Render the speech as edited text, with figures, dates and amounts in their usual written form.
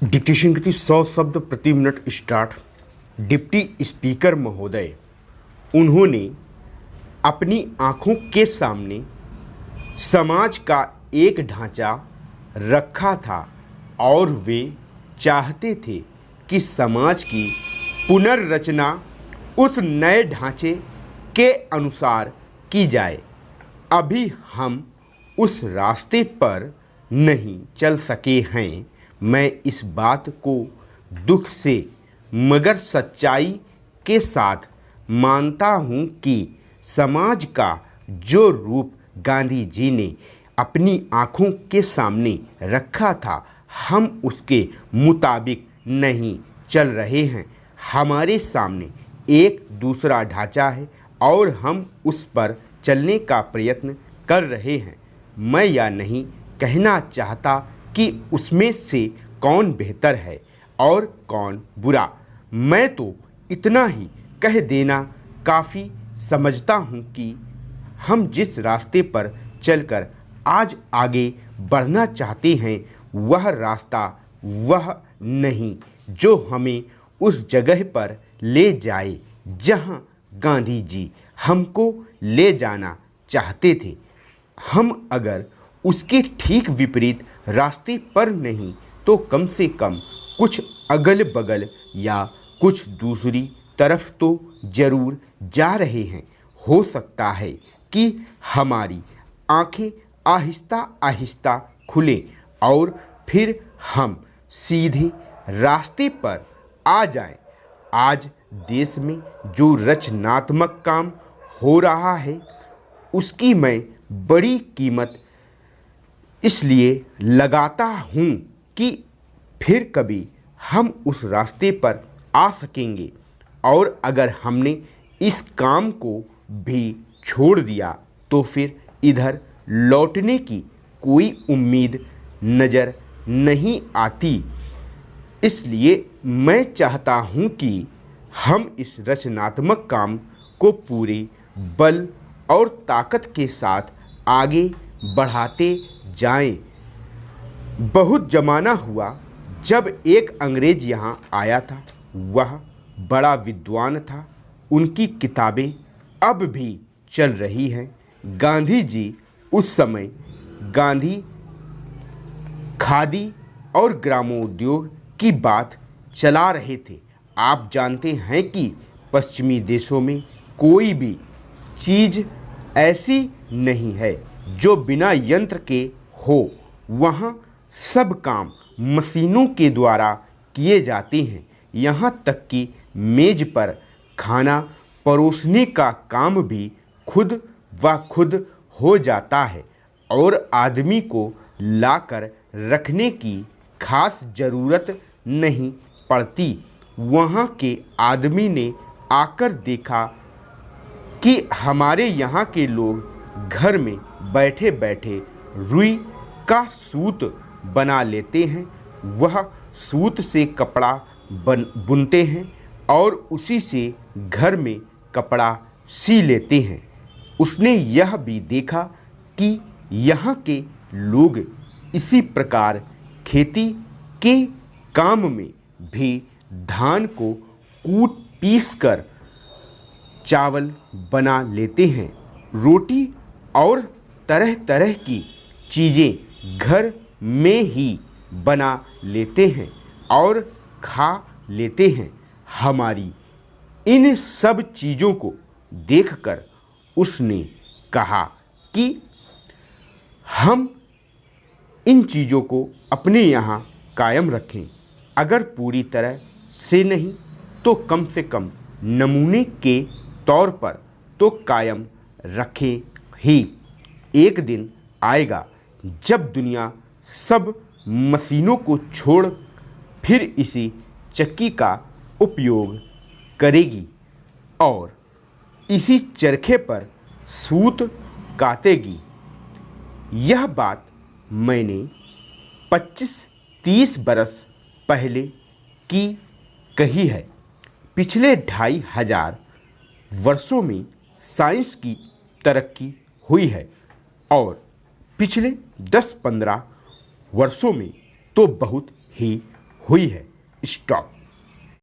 Dictation गति 100 शब्द प्रति मिनट स्टार्ट। डिप्टी स्पीकर महोदय, उन्होंने अपनी आंखों के सामने समाज का एक ढांचा रखा था और वे चाहते थे कि समाज की पुनर्रचना उस नए ढांचे के अनुसार की जाए। अभी हम उस रास्ते पर नहीं चल सके हैं। मैं इस बात को दुख से मगर सच्चाई के साथ मानता हूँ कि समाज का जो रूप गांधी जी ने अपनी आँखों के सामने रखा था, हम उसके मुताबिक नहीं चल रहे हैं। हमारे सामने एक दूसरा ढांचा है और हम उस पर चलने का प्रयत्न कर रहे हैं। मैं यह नहीं कहना चाहता कि उसमें से कौन बेहतर है और कौन बुरा। मैं तो इतना ही कह देना काफ़ी समझता हूँ कि हम जिस रास्ते पर चलकर आज आगे बढ़ना चाहते हैं, वह रास्ता वह नहीं जो हमें उस जगह पर ले जाए जहाँ गांधी जी हमको ले जाना चाहते थे। हम अगर उसके ठीक विपरीत रास्ते पर नहीं तो कम से कम कुछ अगल बगल या कुछ दूसरी तरफ तो ज़रूर जा रहे हैं। हो सकता है कि हमारी आंखें आहिस्ता आहिस्ता खुले और फिर हम सीधे रास्ते पर आ जाएं। आज देश में जो रचनात्मक काम हो रहा है, उसकी मैं बड़ी कीमत इसलिए लगाता हूँ कि फिर कभी हम उस रास्ते पर आ सकेंगे। और अगर हमने इस काम को भी छोड़ दिया तो फिर इधर लौटने की कोई उम्मीद नज़र नहीं आती। इसलिए मैं चाहता हूँ कि हम इस रचनात्मक काम को पूरे बल और ताकत के साथ आगे बढ़ाते जाएं। बहुत ज़माना हुआ जब एक अंग्रेज़ यहाँ आया था। वह बड़ा विद्वान था। उनकी किताबें अब भी चल रही हैं। गांधी जी उस समय गांधी खादी और ग्रामोद्योग की बात चला रहे थे। आप जानते हैं कि पश्चिमी देशों में कोई भी चीज़ ऐसी नहीं है जो बिना यंत्र के हो। वहाँ सब काम मशीनों के द्वारा किए जाते हैं। यहाँ तक कि मेज पर खाना परोसने का काम भी खुद व खुद हो जाता है और आदमी को लाकर रखने की खास ज़रूरत नहीं पड़ती। वहाँ के आदमी ने आकर देखा कि हमारे यहाँ के लोग घर में बैठे बैठे रुई का सूत बना लेते हैं। वह सूत से कपड़ा बुनते हैं और उसी से घर में कपड़ा सी लेते हैं। उसने यह भी देखा कि यहाँ के लोग इसी प्रकार खेती के काम में भी धान को कूट पीस कर चावल बना लेते हैं। रोटी और तरह तरह की चीज़ें घर में ही बना लेते हैं और खा लेते हैं। हमारी इन सब चीज़ों को देखकर उसने कहा कि हम इन चीज़ों को अपने यहाँ कायम रखें। अगर पूरी तरह से नहीं तो कम से कम नमूने के तौर पर तो कायम रखें ही। एक दिन आएगा जब दुनिया सब मशीनों को छोड़ फिर इसी चक्की का उपयोग करेगी और इसी चरखे पर सूत काटेगी। यह बात मैंने 25-30 बरस पहले की कही है। पिछले 2500 वर्षों में साइंस की तरक्की हुई है और पिछले 10-15 वर्षों में तो बहुत ही हुई है स्टॉप।